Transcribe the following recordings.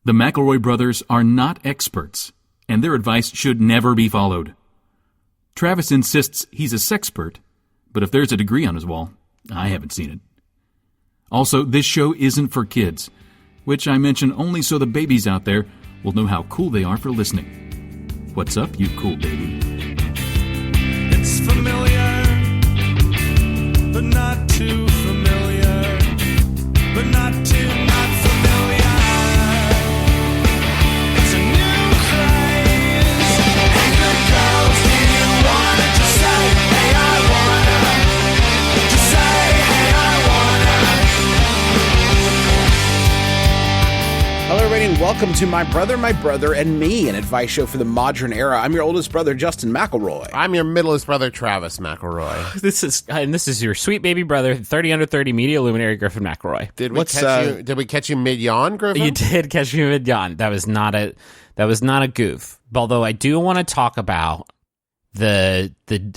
The McElroy brothers are not experts, and their advice should never be followed. Travis insists he's a sexpert, but if there's a degree on his wall, I haven't seen it. Also, this show isn't for kids, which I mention only so the babies out there will know how cool they are for listening. What's up, you cool baby? It's familiar, but not too familiar, but not too not familiar. It's a new craze. Hey, good girls, do you wanna just say, hey, I wanna? Just say, hey, I wanna. Hello, everybody, and welcome to My Brother, and Me, an advice show for the modern era. I'm your oldest brother, Justin McElroy. I'm your middlest brother, Travis McElroy. This is your sweet baby brother, 30 under 30 media luminary Griffin McElroy. Did we catch you mid-yawn, Griffin? You did catch me mid-yawn. That was not a goof. Although I do want to talk about the big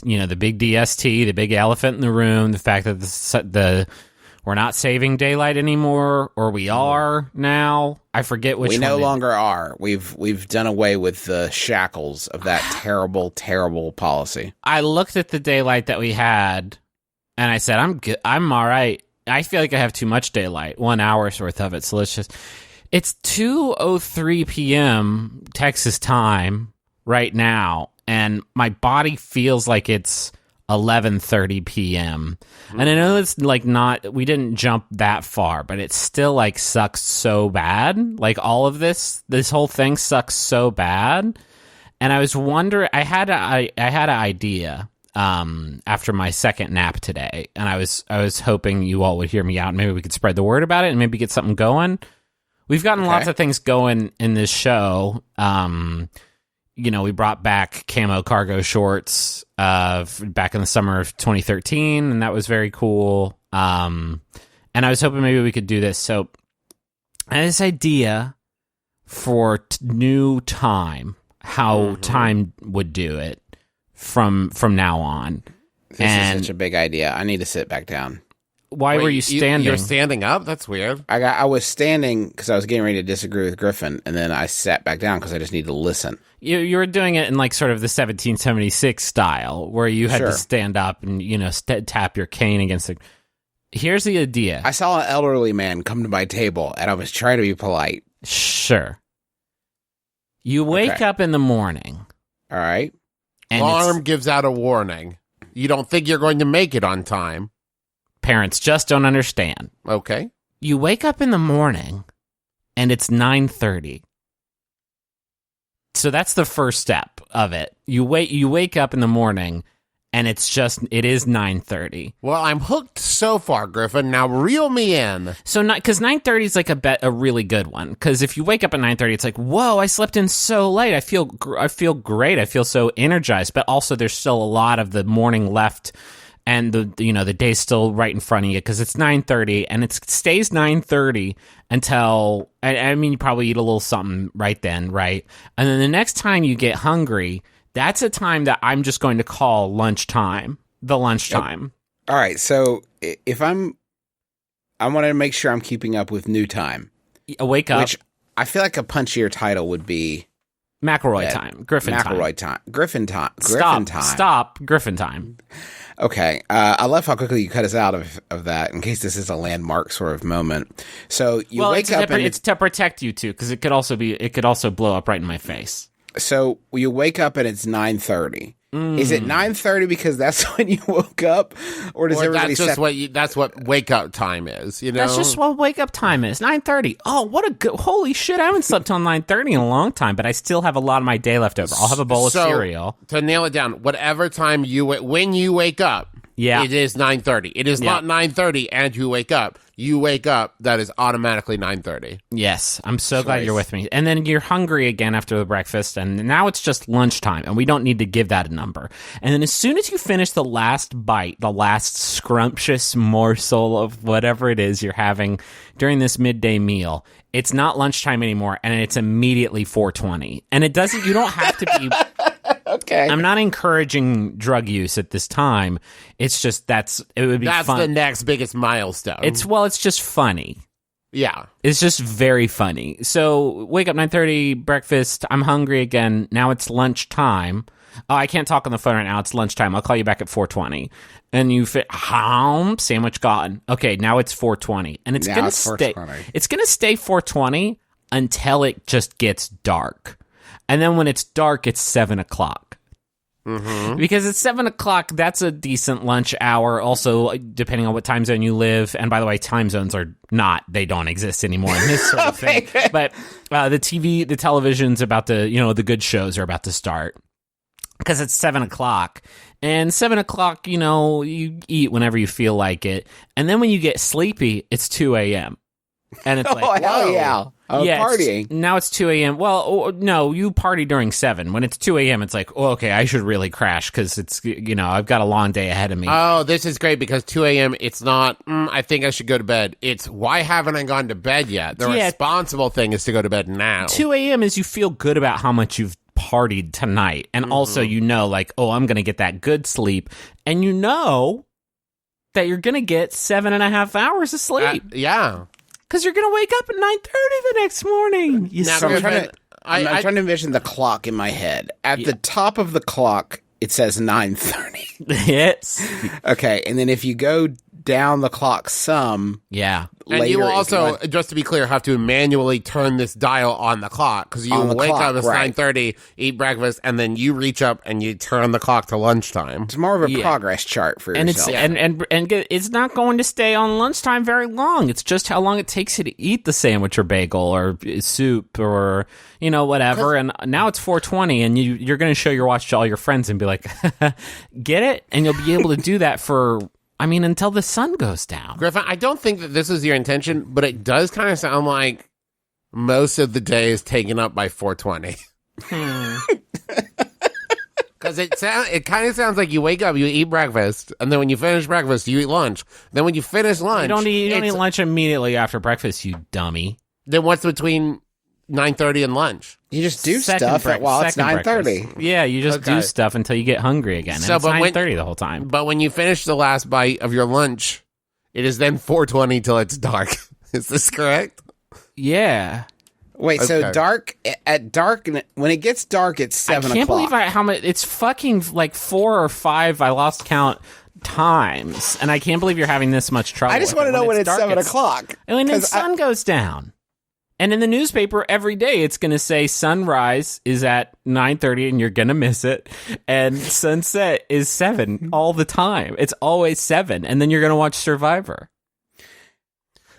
DST, the big elephant in the room, the fact that we're not saving daylight anymore, or we are now. I forget which one. We no longer are. We've done away with the shackles of that terrible, terrible policy. I looked at the daylight that we had, and I said, I'm good. I'm all right. I feel like I have too much daylight, 1 hour's worth of it. So it's 2:03 p.m. Texas time right now, and my body feels like it's 11:30 p.m. And I know it's like we didn't jump that far, but it still like sucks so bad. Like all of this whole thing sucks so bad. And I was wondering, I had an idea after my second nap today, and I was hoping you all would hear me out, and maybe we could spread the word about it and maybe get something going. We've gotten lots of things going in this show. We brought back camo cargo shorts back in the summer of 2013, and that was very cool. And I was hoping maybe we could do this. So I had this idea for new how time would do it from now on. This is such a big idea. I need to sit back down. Why were you standing? You're standing up? That's weird. I was standing because I was getting ready to disagree with Griffin, and then I sat back down because I just need to listen. You were doing it in like sort of the 1776 style, where you had to stand up and tap your cane against the. Here's the idea. I saw an elderly man come to my table, and I was trying to be polite. Sure. You wake up in the morning. All right. And alarm gives out a warning. You don't think you're going to make it on time. Parents just don't understand. Okay. You wake up in the morning, and it's 9:30. So that's the first step of it. You wake up in the morning, and it is 9:30. Well, I'm hooked so far, Griffin. Now reel me in. So because 9:30 is like a really good one. Because if you wake up at 9:30, it's like, whoa, I slept in so late. I feel great. I feel so energized. But also, there's still a lot of the morning left. And the day's still right in front of you because it's 9:30, and it stays 9:30 until you probably eat a little something right then, right? And then the next time you get hungry, that's a time that I'm just going to call lunchtime, the lunchtime. All right, so if I want to make sure I'm keeping up with new time. Wake up. Which I feel like a punchier title would be McElroy time, Griffin time. McElroy time, Griffin time, Stop, Griffin time. Okay, I love how quickly you cut us out of that in case this is a landmark sort of moment. So you wake up and it's to protect you too, because it could also blow up right in my face. So you wake up and it's 9:30. Is it 9:30 because that's when you woke up, or does everybody? That's what wake up time is. That's just what wake up time is. 9:30. Oh, what a good! Holy shit! I haven't slept till 9:30 in a long time, but I still have a lot of my day left over. I'll have a bowl of cereal. To nail it down, whatever time when you wake up, it is 9:30. It is not 9:30 and you wake up. You wake up, that is automatically 9:30. Yes, I'm so glad you're with me. And then you're hungry again after the breakfast, and now it's just lunchtime, and we don't need to give that a number. And then as soon as you finish the last bite, the last scrumptious morsel of whatever it is you're having during this midday meal, it's not lunchtime anymore, and it's immediately 4:20. And it doesn't, you don't have to be... Okay. I'm not encouraging drug use at this time. It's just it would be fun. That's the next biggest milestone. It's just funny. Yeah. It's just very funny. So wake up 9:30, breakfast. I'm hungry again. Now it's lunchtime. Oh, I can't talk on the phone right now. It's lunchtime. I'll call you back at 4:20. And you fit sandwich gone. Okay, now it's 4:20, and it's gonna stay. It's gonna stay 4:20 until it just gets dark, and then when it's dark, it's 7:00. Because at 7:00, that's a decent lunch hour. Also, depending on what time zone you live, and by the way, time zones they don't exist anymore in this sort of thing. But the television's about to, the good shows are about to start because it's 7:00, and 7:00, you eat whenever you feel like it, and then when you get sleepy, it's 2 a.m. And it's like, hell yeah. Partying. Now it's 2 a.m. Well, no, you party during 7. When it's 2 a.m., it's like, okay, I should really crash because it's, I've got a long day ahead of me. Oh, this is great because 2 a.m., it's not, I think I should go to bed. It's, why haven't I gone to bed yet? The responsible thing is to go to bed now. 2 a.m. is you feel good about how much you've partied tonight. And also, I'm going to get that good sleep. And that you're going to get 7.5 hours of sleep. Yeah. Because you're going to wake up at 9:30 the next morning. I'm trying to envision the clock in my head. At the top of the clock, it says 9:30. Yes. Okay, and then if you go down the clock some, and you will also, just to be clear, have to manually turn this dial on the clock because you wake up at 9:30, eat breakfast, and then you reach up and you turn the clock to lunchtime. It's more of a progress chart for yourself. And it's not going to stay on lunchtime very long. It's just how long it takes you to eat the sandwich or bagel or soup or whatever. And now it's 4:20, and you're going to show your watch to all your friends and be like, "Get it?" And you'll be able to do that for. Until the sun goes down. Griffin, I don't think that this is your intention, but it does kind of sound like most of the day is taken up by 4:20. Because it kind of sounds like you wake up, you eat breakfast, and then when you finish breakfast, you eat lunch. Then when you finish lunch... You don't eat lunch immediately after breakfast, you dummy. Then what's between 9:30 and lunch? You just do stuff while it's 9:30. Yeah, you just do stuff until you get hungry again. And it's 9:30 the whole time. But when you finish the last bite of your lunch, it is then 4:20 till it's dark. Is this correct? Yeah. Wait, so when it gets dark, it's 7 o'clock. I can't believe how much. It's fucking like 4 or 5. I lost count times, and I can't believe you're having this much trouble. I just want to know when it's 7 o'clock. And when the sun goes down. And in the newspaper every day, it's going to say sunrise is at 9:30 and you're going to miss it. And sunset is 7 all the time. It's always 7. And then you're going to watch Survivor.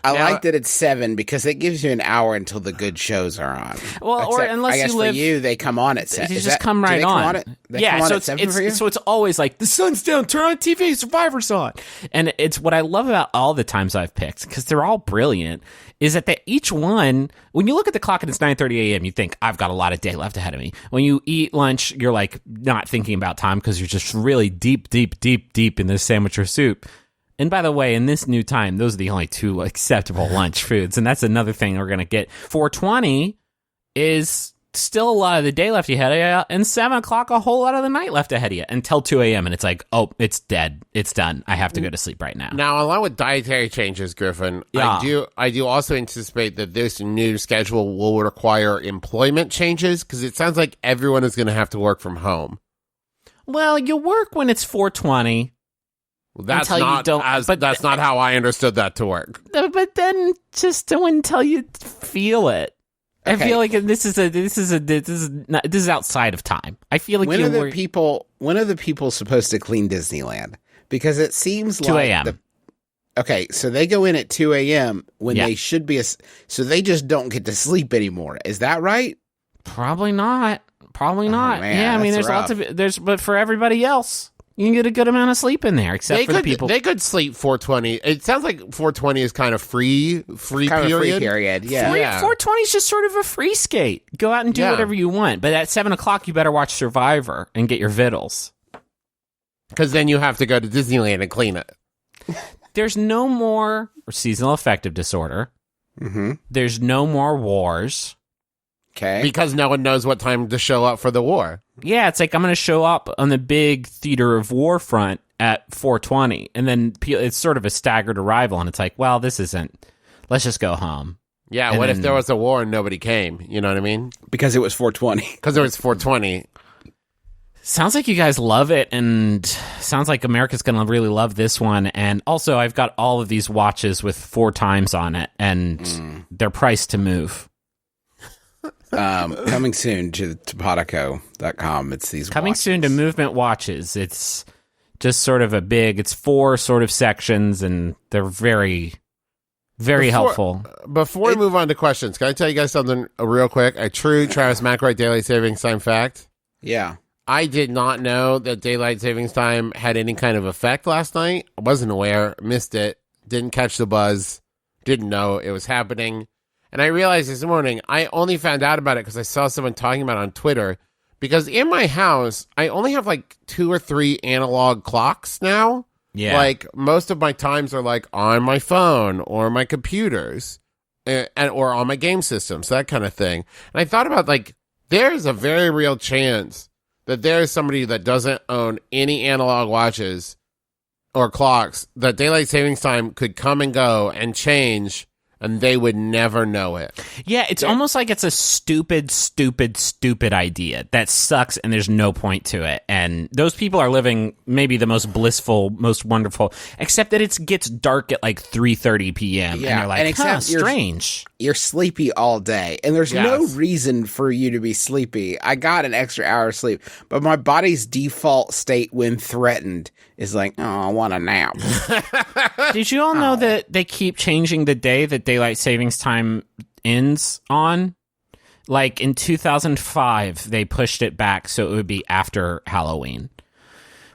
I like that it's 7 because it gives you an hour until the good shows are on. Well, unless I guess you live, for you, they come on at 7. You just come right on. So it's always like, the sun's down, turn on TV, Survivor's on. And it's what I love about all the times I've picked, because they're all brilliant, is that each one, when you look at the clock and it's 9:30 a.m., you think, I've got a lot of day left ahead of me. When you eat lunch, you're like not thinking about time because you're just really deep in this sandwich or soup. And by the way, in this new time, those are the only 2 acceptable lunch foods. And that's another thing we're going to get. 4:20 is still a lot of the day left ahead of you, and 7 o'clock a whole lot of the night left ahead of you until 2 a.m. And it's like, oh, it's dead. It's done. I have to go to sleep right now. Now, along with dietary changes, Griffin, I do also anticipate that this new schedule will require employment changes because it sounds like everyone is going to have to work from home. Well, you work when it's 4:20. Well, that's not how I understood that to work. But then just until you feel it. Okay. I feel like this is outside of time. I feel like when are the people supposed to clean Disneyland? Because it seems 2 a.m. Okay, so they go in at 2 a.m. when they should be so they just don't get to sleep anymore. Is that right? Probably not. Man, there's rough. but for everybody else, you can get a good amount of sleep in there, except for the people. They could sleep 4:20. It sounds like 4:20 is kind of free period. Free period, yeah. 4:20 is just sort of a free skate. Go out and do whatever you want. But at 7 o'clock, you better watch Survivor and get your vittles. Because then you have to go to Disneyland and clean it. There's no more seasonal affective disorder. Mm-hmm. There's no more wars. Okay. Because no one knows what time to show up for the war. Yeah, it's like I'm going to show up on the big theater of war front at 4:20, and then it's sort of a staggered arrival, and it's like, well, this isn't let's just go home. Yeah, And what if then- there was a war and nobody came? You know what I mean? Because it was 420. Because it was 420. Sounds like you guys love it, and sounds like America's going to really love this one. And also, I've got all of these watches with 4 times on it, and they're priced to move. Coming soon to Podico.com. It's these Coming watches. soon to Movement Watches. It's just sort of it's 4 sort of sections, and they're very, very helpful. Before we move on to questions, can I tell you guys something real quick? A true Travis McElroy daylight savings time fact. Yeah. I did not know that daylight savings time had any kind of effect last night. I wasn't aware, missed it, didn't catch the buzz, didn't know it was happening. And I realized this morning, I only found out about it because I saw someone talking about it on Twitter. Because in my house, I only have like 2 or 3 analog clocks now. Yeah. Like most of my times are like on my phone or my computers or on my game systems, that kind of thing. And I thought about like, there's a very real chance that there is somebody that doesn't own any analog watches or clocks, that daylight savings time could come and go and change, and they would never know it. Yeah, it's almost like it's a stupid idea that sucks, and there's no point to it. And those people are living maybe the most blissful, most wonderful, except that it gets dark at like 3:30 p.m. Yeah, and you're like, and except you're- strange. You're sleepy all day, and there's no Yes. reason for you to be sleepy. I got an extra hour of sleep, but my body's default state when threatened is like, oh, I want a nap. Did you all know that they keep changing the day that daylight savings time ends on? Like in 2005, they pushed it back so it would be after Halloween.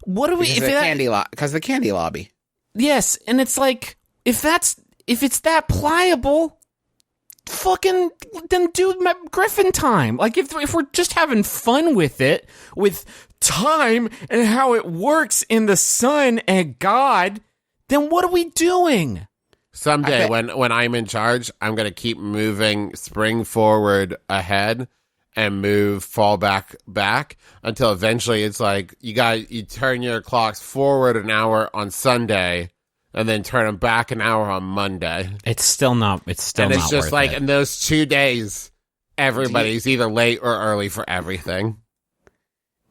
What do we? Because the candy lobby. Yes, and it's like if it's that pliable, fucking then do Griffin time. Like if we're just having fun with it, with time and how it works in the sun and God, then what are we doing? Someday, when I'm in charge, I'm going to keep moving spring forward ahead and move fall back until eventually it's like you turn your clocks forward an hour on Sunday and then turn them back an hour on Monday. It's still not. It's still And not. it's just worth like it. in those 2 days, everybody's either late or early for everything.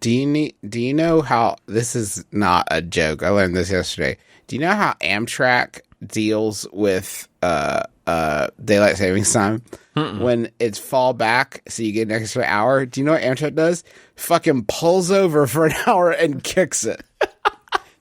Do you know how this is not a joke? I learned this yesterday. Do you know how Amtrak deals with daylight savings time? When it's fall back, so you get an extra hour. Do you know what Amtrak does? Fucking pulls over for an hour and kicks it.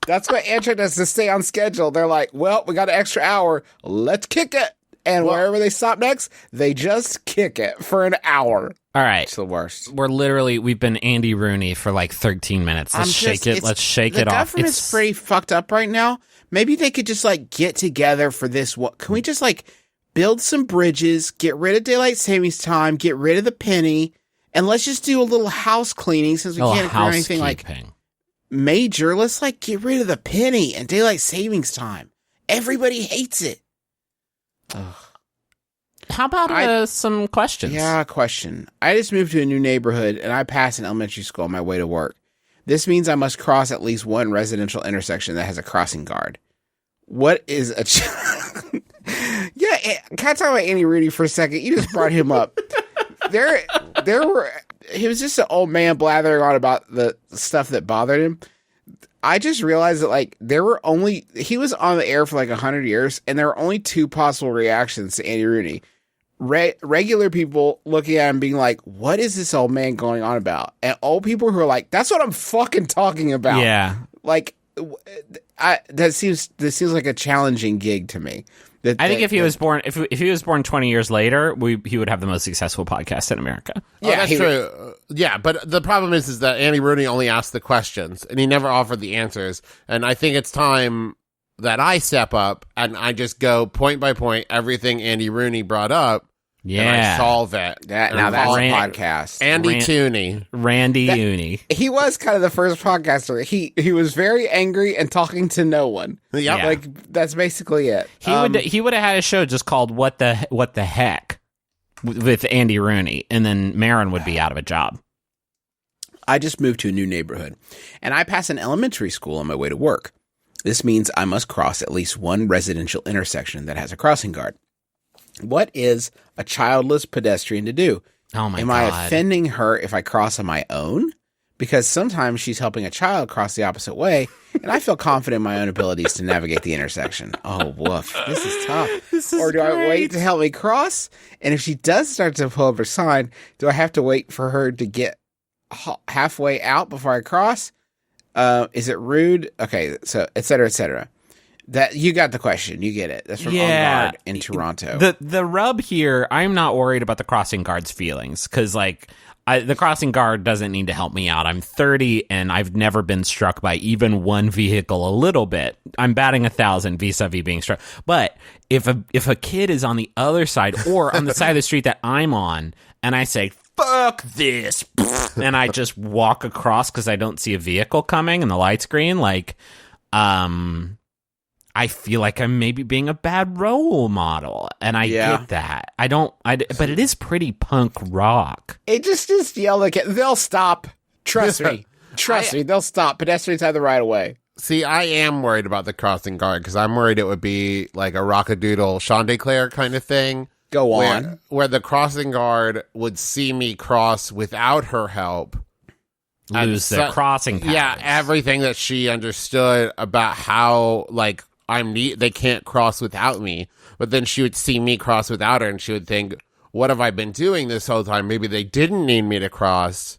That's what Amtrak does to stay on schedule. They're like, well, we got an extra hour. Let's kick it. And wherever they stop next, they just kick it for an hour. All right. It's the worst. We've been Andy Rooney for like 13 minutes. Let's shake it The off. government's pretty fucked up right now. Maybe they could just like get together for this. Can we just like build some bridges, get rid of daylight savings time, get rid of the penny, and let's just do a little house cleaning since we can't do anything like major. Let's like get rid of the penny and daylight savings time. Everybody hates it. Ugh. How about some questions? Yeah, question. I just moved to a new neighborhood and I pass an elementary school on my way to work. This means I must cross at least one residential intersection that has a crossing guard. What is a... Yeah, can I talk about Andy Rooney for a second? You just brought him up. He was just an old man blathering on about the stuff that bothered him. I just realized that, like, he was on the air for like 100 years, and there were only 2 possible reactions to Andy Rooney. Regular people looking at him being like, what is this old man going on about? And old people who are like, that's what I'm fucking talking about. Yeah. Like, this seems like a challenging gig to me. I think if he was born 20 years later, he would have the most successful podcast in America. Yeah, that's true. Yeah, but the problem is that Andy Rooney only asked the questions and he never offered the answers. And I think it's time that I step up and I just go point by point everything Andy Rooney brought up. Yeah, and I solve it. That's a podcast. Andy Tooney, Randy Uni. He was kind of the first podcaster. He was very angry and talking to no one. Yep. Yeah. Like that's basically it. He would have had a show just called What the Heck with Andy Rooney, and then Marin would be out of a job. I just moved to a new neighborhood, and I pass an elementary school on my way to work. This means I must cross at least one residential intersection that has a crossing guard. What is a childless pedestrian to do? Oh my Am God. I offending her if I cross on my own? Because sometimes she's helping a child cross the opposite way, and I feel confident in my own abilities to navigate the intersection. Oh, woof. This is tough. Or do I wait to help me cross? And if she does start to pull up her sign, do I have to wait for her to get halfway out before I cross? Is it rude? Okay, so et cetera, et cetera. That you got the question. You get it. That's from On Guard in Toronto. The rub here, I'm not worried about the crossing guard's feelings because, like, the crossing guard doesn't need to help me out. I'm 30 and I've never been struck by even one vehicle a little bit. I'm batting 1,000 vis-a-vis being struck. But if a kid is on the other side or on the side of the street that I'm on and I say, fuck this, and I just walk across because I don't see a vehicle coming and the light's green, like, I feel like I'm maybe being a bad role model, and I get that. But it is pretty punk rock. It just yell like it. They'll stop. Trust me. Trust me. They'll stop. Pedestrians have the right of way. See, I am worried about the crossing guard because I'm worried it would be like a Rockadoodle Chanticleer kind of thing. Go on. Where the crossing guard would see me cross without her help. Lose the crossing powers. Yeah, everything that she understood about how, like, they can't cross without me. But then she would see me cross without her and she would think, what have I been doing this whole time? Maybe they didn't need me to cross.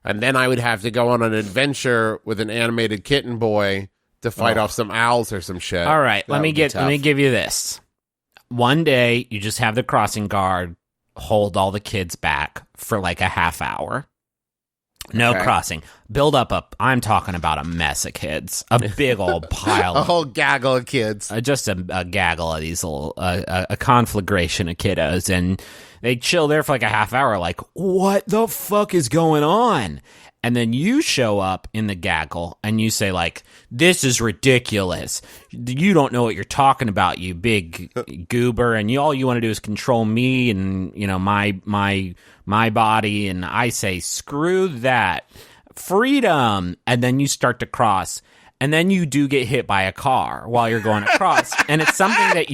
And then I would have to go on an adventure with an animated kitten boy to fight off some owls or some shit. All right, let me give you this. One day, you just have the crossing guard hold all the kids back for like a half hour. No crossing. Build up I'm talking about a mess of kids. A big old pile. A whole gaggle of kids. Just a gaggle of these little, a conflagration of kiddos. And they chill there for like a half hour like, what the fuck is going on? And then you show up in the gaggle and you say like, this is ridiculous. You don't know what you're talking about, you big goober. And all you want to do is control me and, you know, my body. And I say, screw that. Freedom. And then you start to cross. And then you do get hit by a car while you're going across. And it's something that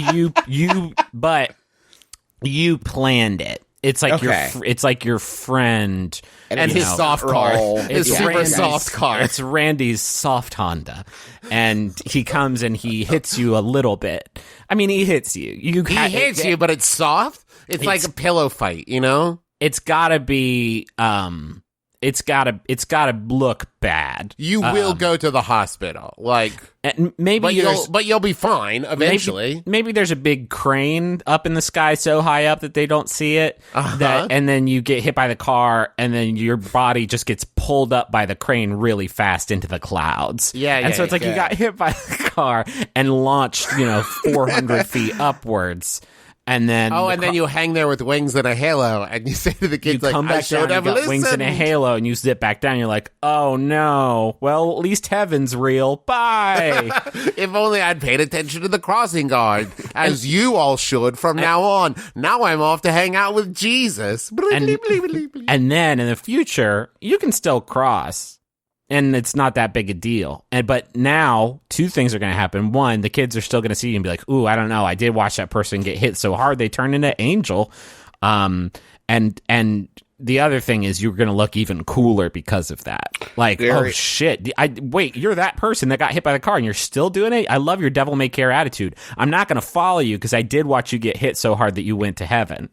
you planned it. It's like it's like your friend and his soft car, his super soft car. It's Randy's soft Honda, and he comes and he hits you a little bit. I mean, he hits you. He hits you, but it's soft. It's like a pillow fight, you know. It's gotta be. It's gotta look bad. You will go to the hospital, like maybe, but you'll be fine eventually. Maybe there's a big crane up in the sky so high up that they don't see it. And then you get hit by the car, and then your body just gets pulled up by the crane really fast into the clouds. So it's like you got hit by the car and launched, 400 feet upwards. And then then you hang there with wings and a halo, and you say to the kids, you come back down, you got wings and a halo, and you zip back down. You're like, oh no, well at least heaven's real. Bye. If only I'd paid attention to the crossing guard, as you all should from now on. Now I'm off to hang out with Jesus. And then in the future, you can still cross. And it's not that big a deal. But now, two things are going to happen. One, the kids are still going to see you and be like, ooh, I don't know. I did watch that person get hit so hard they turned into Angel. And the other thing is you're going to look even cooler because of that. Like, oh, shit. Wait, you're that person that got hit by the car and you're still doing it? I love your devil may care attitude. I'm not going to follow you because I did watch you get hit so hard that you went to heaven.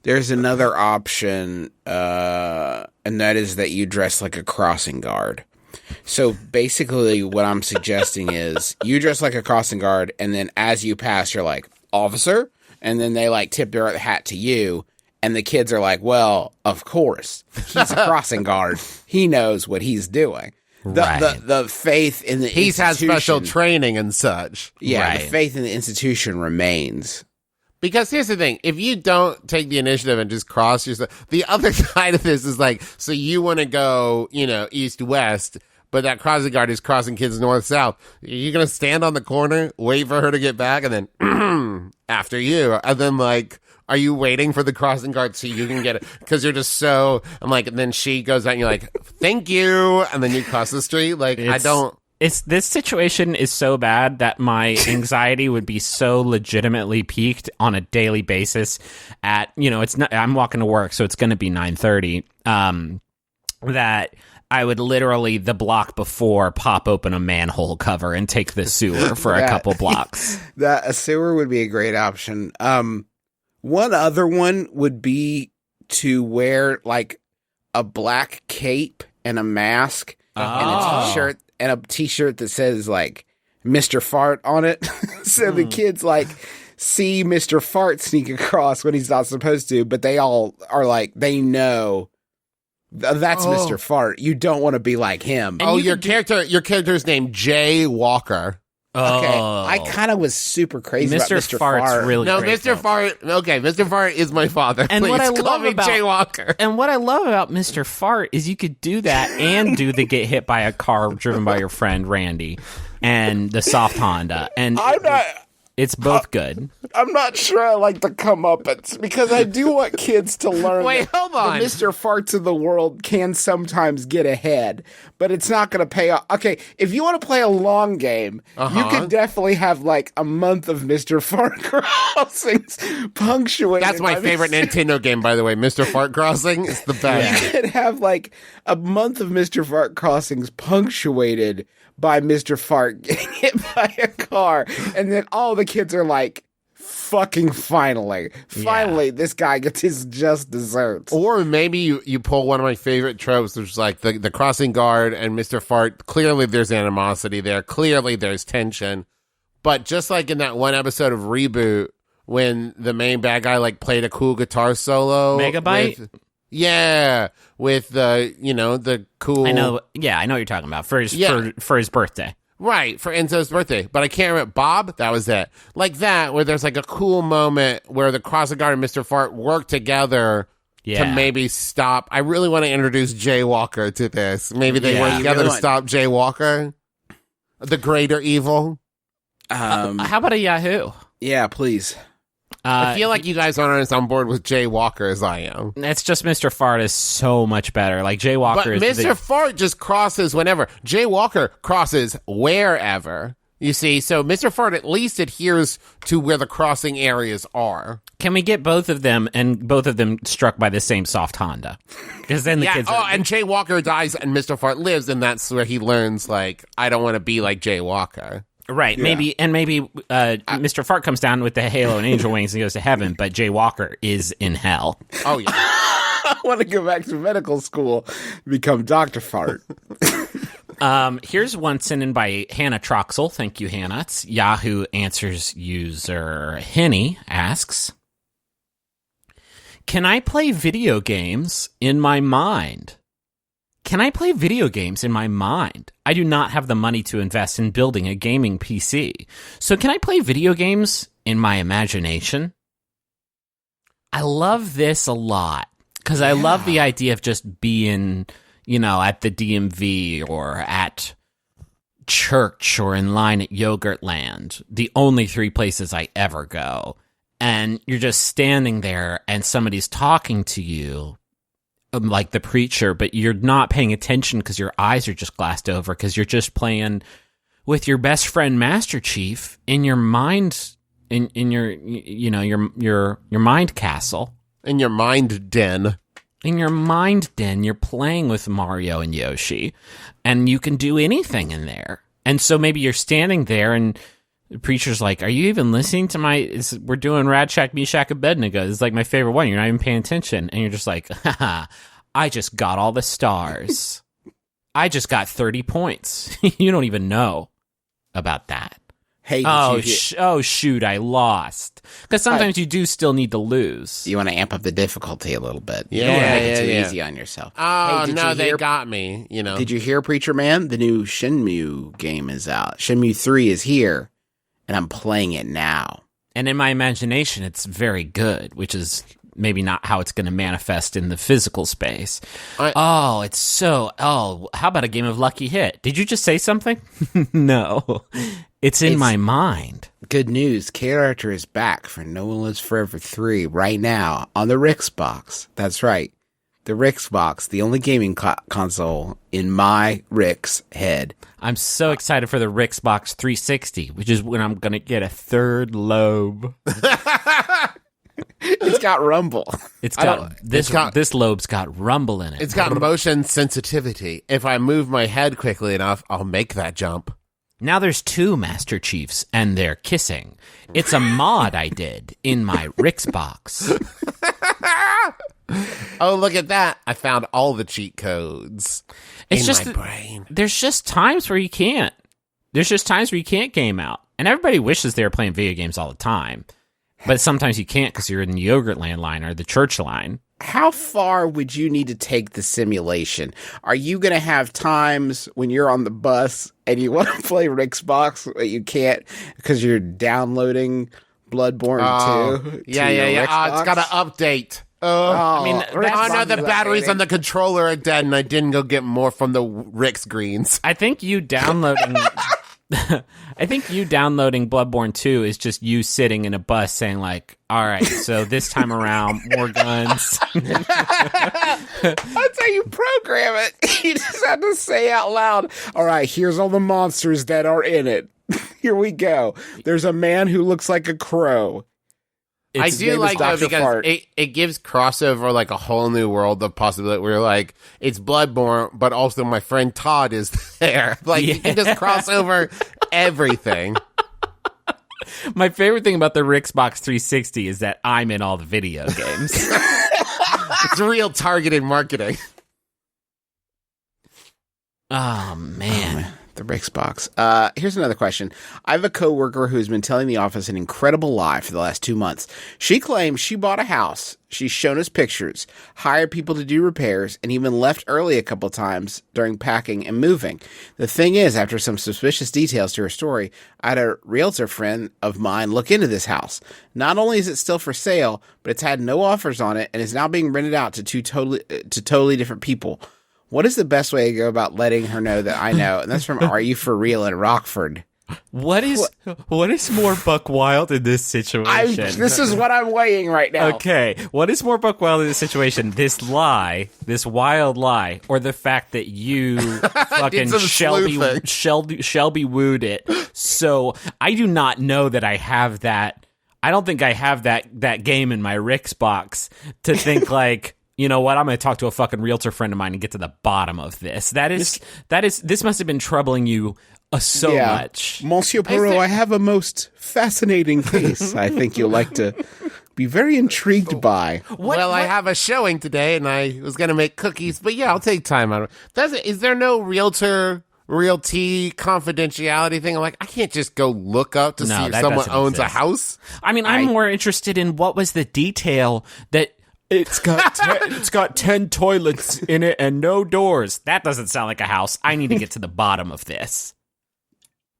There's another option, and that is that you dress like a crossing guard. So basically what I'm suggesting is you dress like a crossing guard, and then as you pass, you're like, officer? And then they like tip their hat to you, and the kids are like, well, of course. He's a crossing guard. He knows what he's doing. The faith in the institution. He's had special training and such. Yeah, the faith in the institution remains. Because here's the thing, if you don't take the initiative and just cross yourself, the other side of this is like, so you want to go, east-west, but that crossing guard is crossing kids north-south. You're going to stand on the corner, wait for her to get back, and then, after you. And then, like, are you waiting for the crossing guard so you can get it? Because you're just so, and then she goes out and you're like, thank you, and then you cross the street. Like, This situation is so bad that my anxiety would be so legitimately peaked on a daily basis at, it's not, I'm walking to work, so it's going to be 9:30, that I would literally the block before pop open a manhole cover and take the sewer for a couple blocks. That a sewer would be a great option. One other one would be to wear like a black cape and a mask and a t-shirt. And a t-shirt that says, like, Mr. Fart on it. So the kids, like, see Mr. Fart sneak across when he's not supposed to, but they all are like, they know that's Mr. Fart. You don't want to be like him. And your character's named Jay Walker. Okay, I kind of was super crazy about Mr. Fart's Fart. really No, great, Mr. folks. Fart. Okay, Mr. Fart is my father. And Please what I call love me about Jay Walker. And what I love about Mr. Fart is you could do that and do the get hit by a car driven by your friend Randy and the soft Honda. And it's both good. I'm not sure I like the comeuppance because I do want kids to learn. Wait, that hold on. The Mr. Farts of the world can sometimes get ahead, but it's not going to pay off. Okay, if you want to play a long game, you could definitely have like a month of Mr. Fart Crossings punctuated. That's my favorite Nintendo game, by the way. Mr. Fart Crossing is the best. You could have like a month of Mr. Fart Crossings punctuated by Mr. Fart getting hit by a car, and then all the kids are like, fucking finally, this guy gets his just desserts. Or maybe you pull one of my favorite tropes, which is like the crossing guard and Mr. Fart. Clearly there's animosity there. Clearly there's tension. But just like in that one episode of Reboot, when the main bad guy like played a cool guitar solo. Megabyte? With the cool. I know what you're talking about for his birthday. Right, for Enzo's birthday. But I can't remember. Bob? That was it. Like that, where there's like a cool moment where the crossing guard and Mr. Fart work together to maybe stop. I really want to introduce Jay Walker to this. Maybe they work together to stop Jay Walker, the greater evil. How about a Yahoo? Yeah, please. I feel like you guys aren't as on board with Jay Walker as I am. It's just Mr. Fart is so much better. Like Jay Walker But Mr. Fart just crosses whenever. Jay Walker crosses wherever. You see, so Mr. Fart at least adheres to where the crossing areas are. Can we get both of them and both of them struck by the same soft Honda? Because then the kids. And Jay Walker dies and Mr. Fart lives, and that's where he learns, like, I don't want to be like Jay Walker. Right, maybe Mr. Fart comes down with the halo and angel wings and goes to heaven, but Jay Walker is in hell. Oh, yeah. I want to go back to medical school, become Dr. Fart. Here's one sent in by Hannah Troxel. Thank you, Hannah. It's Yahoo Answers user Henny asks, can I play video games in my mind? Can I play video games in my mind? I do not have the money to invest in building a gaming PC. So can I play video games in my imagination? I love this a lot because I love the idea of just being, at the DMV or at church or in line at Yogurtland, the only 3 places I ever go. And you're just standing there and somebody's talking to you like the preacher, but you're not paying attention because your eyes are just glassed over because you're just playing with your best friend Master Chief in your mind, in your your mind castle, in your mind den. In your mind den, you're playing with Mario and Yoshi, and you can do anything in there. And so maybe you're standing there and the preacher's like, are you even listening to we're doing Radshak, Meshach, Abednego. It's like my favorite one. You're not even paying attention. And you're just like, haha, I just got all the stars. I just got 30 points. You don't even know about that. Hey, shoot, I lost. Because sometimes you do still need to lose. You want to amp up the difficulty a little bit. Yeah, you don't want to make it too easy on yourself. Oh, they got me, Did you hear, Preacher Man? The new Shenmue game is out. Shenmue 3 is here, and I'm playing it now. And in my imagination, it's very good, which is maybe not how it's going to manifest in the physical space. How about a game of Lucky Hit? Did you just say something? No. It's in my mind. Good news. Character is back for No One Lives Forever 3 right now on the Rick's box. That's right. the Rick's box, the only gaming console in my Rick's head. I'm so excited for the Xbox 360, which is when I'm going to get a third lobe. It's got rumble. This lobe's got rumble in it. It's got motion sensitivity. If I move my head quickly enough, I'll make that jump. Now there's 2 Master Chiefs, and they're kissing. It's a mod I did in my Rick's box. Oh, look at that. I found all the cheat codes in my brain. There's just times where you can't. There's just times where you can't game out. And everybody wishes they were playing video games all the time. But sometimes you can't because you're in the Yogurtland line or the church line. How far would you need to take the simulation? Are you going to have times when you're on the bus and you want to play Rick's box, but you can't because you're downloading Bloodborne 2? Yeah. It's got to update. I mean, the batteries on the controller are dead, and I didn't go get more from the Rick's greens. I think you downloading Bloodborne 2 is just you sitting in a bus saying like, all right, so this time around, more guns. That's how you program it. You just have to say out loud, all right, here's all the monsters that are in it. Here we go. There's a man who looks like a crow. I do like that because it gives crossover like a whole new world of possibility where like it's Bloodborne, but also my friend Todd is there. Like you can just cross over everything. My favorite thing about the Xbox 360 is that I'm in all the video games. It's real targeted marketing. Oh man. The Rick's box. Here's another question. I have a coworker who's been telling the office an incredible lie for the last 2 months. She claims she bought a house. She's shown us pictures, hired people to do repairs, and even left early a couple times during packing and moving. The thing is, after some suspicious details to her story, I had a realtor friend of mine look into this house. Not only is it still for sale, but it's had no offers on it and is now being rented out to totally different people. What is the best way to go about letting her know that I know? And that's from Are You For Real in Rockford. What is more buck wild in this situation? This is what I'm weighing right now. Okay, what is more buck wild in this situation? This lie, this wild lie, or the fact that you fucking Shelby wooed it? So I do not know that I have that. I don't think I have that game in my Rick's box to think like, you know what? I'm going to talk to a fucking realtor friend of mine and get to the bottom of this. This must have been troubling you so much. Monsieur Perot, I have a most fascinating case I think you'll like to be very intrigued by. I have a showing today and I was going to make cookies, but yeah, I'll take time on it. Is there no realty confidentiality thing? I'm like, I can't just go look up to see if someone owns a house. I mean, I'm more interested in what was the detail that it's got 10 toilets in it and no doors. That doesn't sound like a house. I need to get to the bottom of this.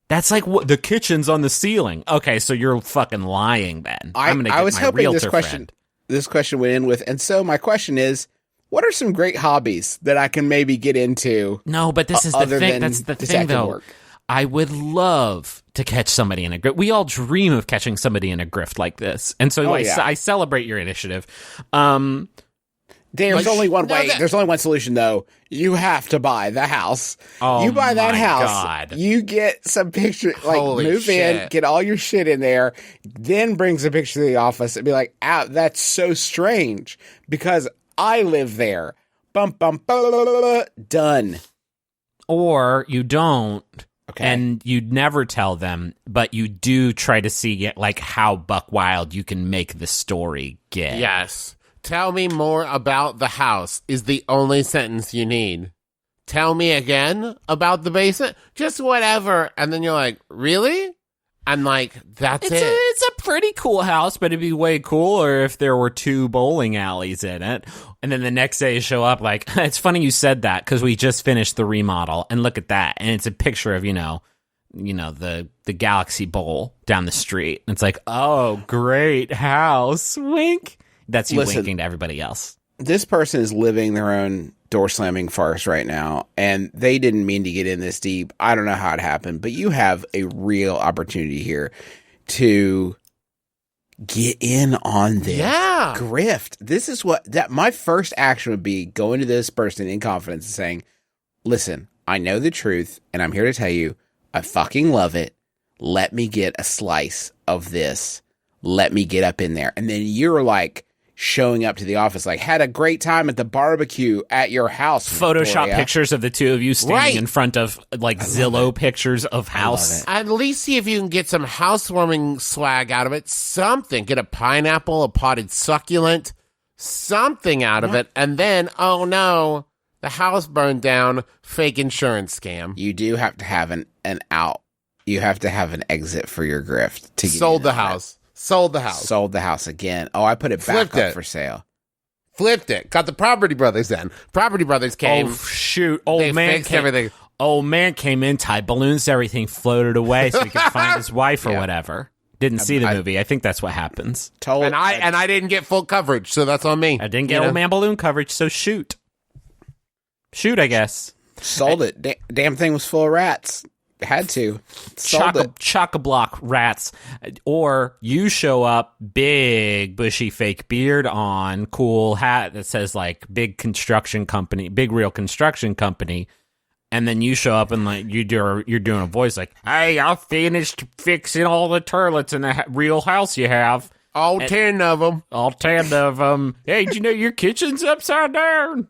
That's like what the kitchen's on the ceiling. Okay, so you're fucking lying then. I'm gonna get I was my hoping realtor friend. This question went in with, and so my question is, what are some great hobbies that I can maybe get into? No, but this is the thing. That's the thing, though. Work? I would love to catch somebody in a grift. We all dream of catching somebody in a grift like this. And so I celebrate your initiative. There's only one way. There's only one solution, though. You have to buy the house. Oh, you buy that house. God. You get some picture, like Holy move shit. in, get all your shit in there, then brings a picture to the office and be like, that's so strange because I live there. Bum, bum, done. Or you don't. Okay. And you never tell them, but you do try to see like how buck wild you can make the story get. Yes. Tell me more about the house is the only sentence you need. Tell me again about the basement. Just whatever. And then you're like, really? And like, that's it. It's a pretty cool house, but it'd be way cooler if there were 2 bowling alleys in it. And then the next day you show up like, it's funny you said that because we just finished the remodel and look at that. And it's a picture of, the Galaxy Bowl down the street. And it's like, oh, great house. Wink. That's you winking to everybody else. This person is living their own door slamming farce right now, and they didn't mean to get in this deep. I don't know how it happened, but you have a real opportunity here to get in on this. Yeah. Grift. This is that my first action would be going to this person in confidence and saying, listen, I know the truth and I'm here to tell you, I fucking love it. Let me get a slice of this. Let me get up in there. And then you're like showing up to the office, like, had a great time at the barbecue at your house. Photoshop Victoria. pictures of the two of you standing Right. in front of like Zillow pictures of house. it. At least see if you can get some housewarming swag out of it. Something. Get a pineapple, a potted succulent, something out of it. And then, oh no, the house burned down. Fake insurance scam. You do have to have an out. You have to have an exit for your grift. To get Sold in the on it. house. Sold the house. Sold the house again. Oh, I put it back Flipped up it. for sale. Flipped it. Got the Property Brothers then. Property Brothers came. Oh shoot! They Old man fixed came, everything. Old man came in, tied balloons, everything floated away so he could find his wife or Yeah. whatever. Didn't see the movie. I think that's what happens. Told And I didn't get full coverage, so that's on me. I didn't get You know? old man balloon coverage, so shoot. Shoot, I guess. sold it. Damn thing was full of rats. Had to. Sold it. Chock-a-block rats. Or you show up, big bushy fake beard on, cool hat that says like big construction company, big real construction company. And then you show up and like you're doing a voice like, "Hey, I finished fixing all the toilets in the real house you have, All 10 of them. all 10 of them. Hey, did you know your kitchen's upside down?"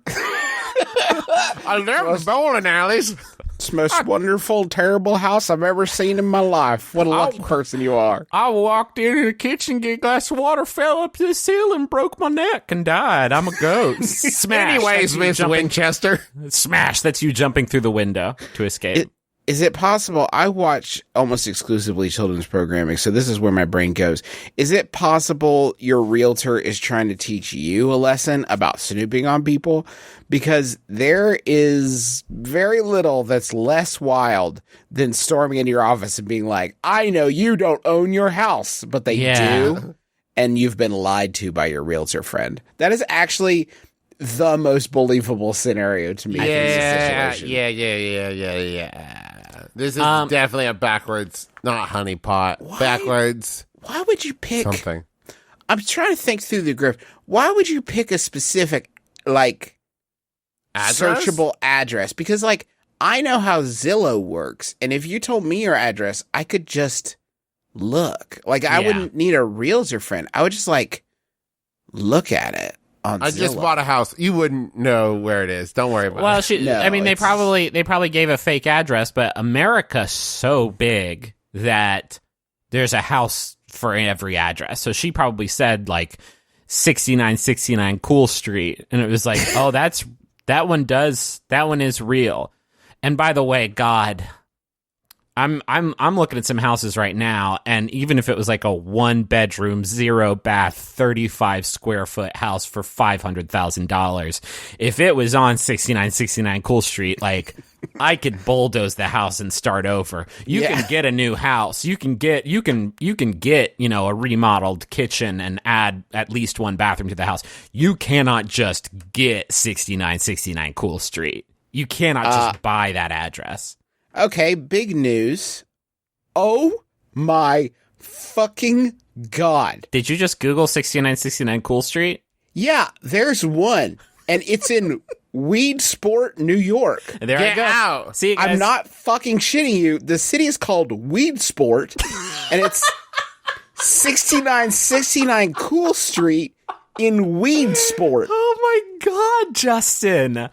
I love the bowling alleys. It's the most wonderful, terrible house I've ever seen in my life. What a lucky person you are. I walked in the kitchen, get a glass of water, fell up to the ceiling, broke my neck, and died. I'm a ghost. Smash. Anyways, That's you Miss jumping- Winchester. Smash. That's you jumping through the window to escape. Is it possible? I watch almost exclusively children's programming, so this is where my brain goes. Is it possible your realtor is trying to teach you a lesson about snooping on people? Because there is very little that's less wild than storming into your office and being like, I know you don't own your house, but they do, and you've been lied to by your realtor friend. That is actually the most believable scenario to me. in this situation. Yeah. This is definitely a backwards, not honeypot. Backwards Why would you pick? something. I'm trying to think through the grift. Why would you pick a specific, like, Address? searchable address? Because, like, I know how Zillow works, and if you told me your address, I could just look. Like, I Yeah. wouldn't need a realtor friend. I would just, like, look at it on I Zillow. just bought a house. You wouldn't know where it is. Don't worry about Well, it. No, I mean, they it's- probably gave a fake address, but America's so big that there's a house for every address. So she probably said like 6969 Cool Street, and it was like, oh, that one is real. And by the way, God, I'm looking at some houses right now, and even if it was like a 1-bedroom, 0-bath, 35 square foot house for $500,000, if it was on 6969 Cool Street, like I could bulldoze the house and start over. You can get a new house. You can get, a remodeled kitchen and add at least one bathroom to the house. You cannot just get 6969 Cool Street. You cannot just buy that address. Okay, big news. Oh my fucking God. Did you just Google 6969 Cool Street? Yeah, there's one, and it's in Weedsport, New York. There Get I go. out. See, guys, I'm not fucking shitting you. The city is called Weedsport, and it's 6969 Cool Street in Weedsport. Oh my God, Justin.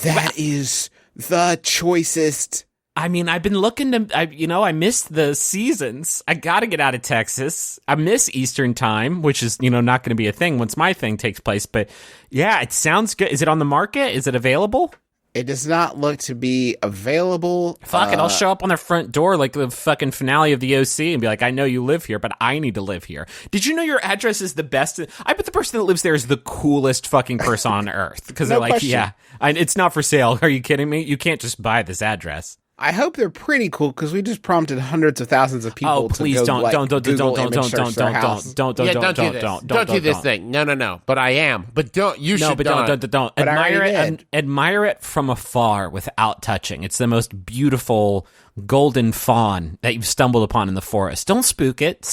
That is the choicest. I mean, I've been looking to, I missed the seasons. I got to get out of Texas. I miss Eastern time, which is, not going to be a thing once my thing takes place. But yeah, it sounds good. Is it on the market? Is it available? It does not look to be available. Fuck it, I'll show up on their front door like the fucking finale of the OC and be like, I know you live here, but I need to live here. Did you know your address is the best? I bet the person that lives there is the coolest fucking person on earth. Because No they're like, question. yeah, it's not for sale. Are you kidding me? You can't just buy this address. I hope they're pretty cool because we just prompted hundreds of thousands of people. Oh, please to go, like, don't Google image search their house. Don't do this thing. No. But I am. But don't. You should but not. don't. But I Admire already it and did. admire it from afar without touching. It's the most beautiful golden fawn that you've stumbled upon in the forest. Don't spook it.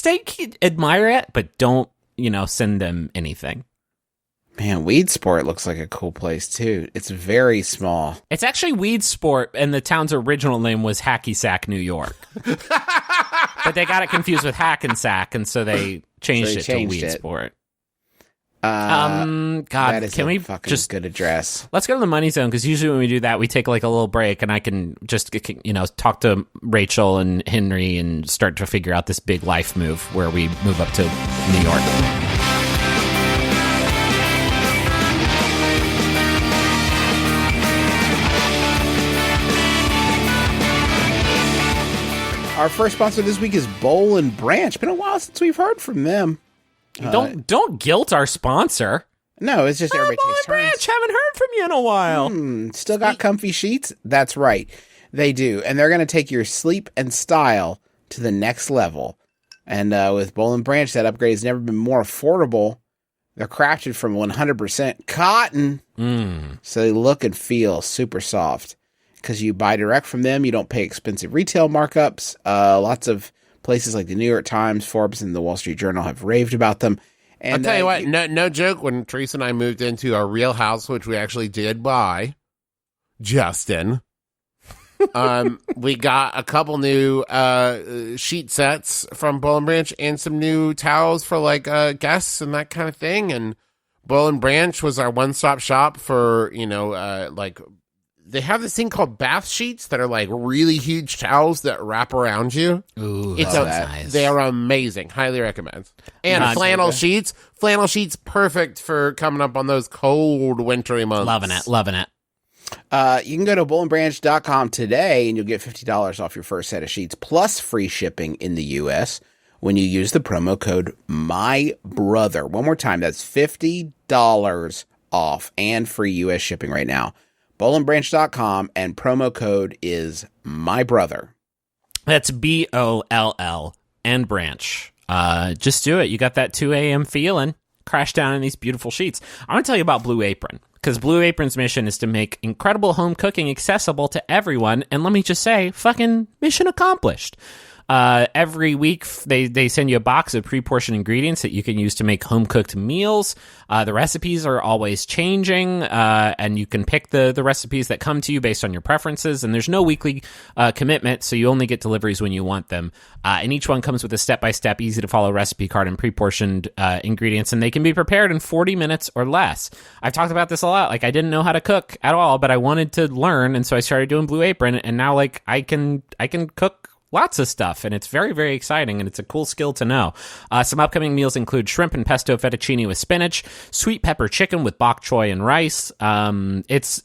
Admire it, but don't send them anything. Man, Weedsport looks like a cool place too. It's very small. It's actually Weedsport, and the town's original name was Hacky Sack, New York. But they got it confused with Hackensack, and so they changed it to Weedsport. God, that is can we fucking just good address? Let's go to the money zone, because usually when we do that, we take like a little break, and I can just talk to Rachel and Henry and start to figure out this big life move where we move up to New York. Our first sponsor this week is Bowl and Branch. Been a while since we've heard from them. Don't guilt our sponsor. No, it's just everybody Bowl takes and turns. Branch, haven't heard from you in a while. Still got comfy sheets? That's right. They do. And they're going to take your sleep and style to the next level. And with Bowl and Branch, that upgrade has never been more affordable. They're crafted from 100% cotton. So they look and feel super soft. Because you buy direct from them, you don't pay expensive retail markups. Lots of places like the New York Times, Forbes, and the Wall Street Journal have raved about them. And I'll tell you what, no joke, when Teresa and I moved into our real house, which we actually did buy, Justin, we got a couple new sheet sets from Bowl and Branch and some new towels for like guests and that kind of thing. And Bowl and Branch was our one-stop shop for, they have this thing called bath sheets that are like really huge towels that wrap around you. Ooh, It's nice. They are amazing. Highly recommend. And flannel sheets. Flannel sheets, perfect for coming up on those cold, wintry months. Loving it. You can go to bowlandbranch.com today and you'll get $50 off your first set of sheets plus free shipping in the U.S. when you use the promo code MYBROTHER. One more time, that's $50 off and free U.S. shipping right now. bowlandbranch.com, and promo code is MyBrother. That's BOLL and Branch. Just do it. You got that 2 a.m. feeling. Crash down in these beautiful sheets. I want to tell you about Blue Apron, because Blue Apron's mission is to make incredible home cooking accessible to everyone. And let me just say, fucking mission accomplished. Every week, they send you a box of pre-portioned ingredients that you can use to make home-cooked meals. The recipes are always changing, and you can pick the recipes that come to you based on your preferences, and there's no weekly commitment, so you only get deliveries when you want them. And each one comes with a step-by-step, easy-to-follow recipe card and pre-portioned ingredients, and they can be prepared in 40 minutes or less. I've talked about this a lot. Like, I didn't know how to cook at all, but I wanted to learn, and so I started doing Blue Apron, and now, like, I can cook lots of stuff, and it's very, very exciting, and it's a cool skill to know. Some upcoming meals include shrimp and pesto fettuccine with spinach, sweet pepper chicken with bok choy and rice. It's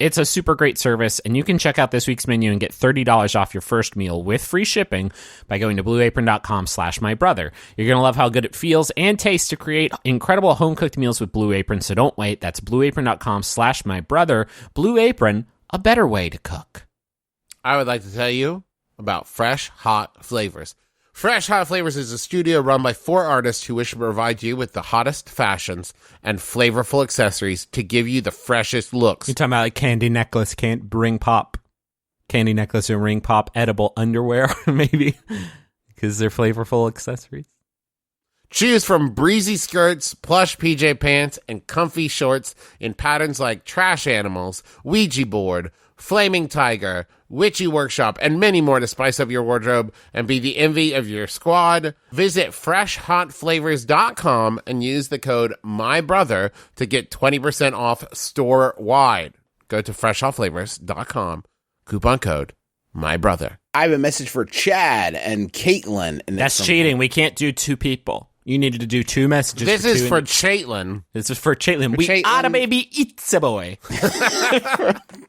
a super great service, and you can check out this week's menu and get $30 off your first meal with free shipping by going to blueapron.com/mybrother. You're going to love how good it feels and tastes to create incredible home-cooked meals with Blue Apron, so don't wait. That's blueapron.com/mybrother. Blue Apron, a better way to cook. I would like to tell you about Fresh Hot Flavors. Fresh Hot Flavors is a studio run by 4 artists who wish to provide you with the hottest fashions and flavorful accessories to give you the freshest looks. You're talking about like candy necklace, ring pop, candy necklace and ring pop, edible underwear, maybe, because they're flavorful accessories. Choose from breezy skirts, plush PJ pants, and comfy shorts in patterns like trash animals, Ouija board, flaming tiger, witchy workshop, and many more to spice up your wardrobe and be the envy of your squad. Visit freshhotflavors.com and use the code MYBROTHER to get 20% off store-wide. Go to freshhotflavors.com, coupon code MYBROTHER. I have a message for Chad and Caitlin. And That's cheating. We can't do 2 people. You needed to do 2 messages. This for is 2 for Chaitlin. This is for Chaitlin. We Chaitlin. oughta baby eats a boy.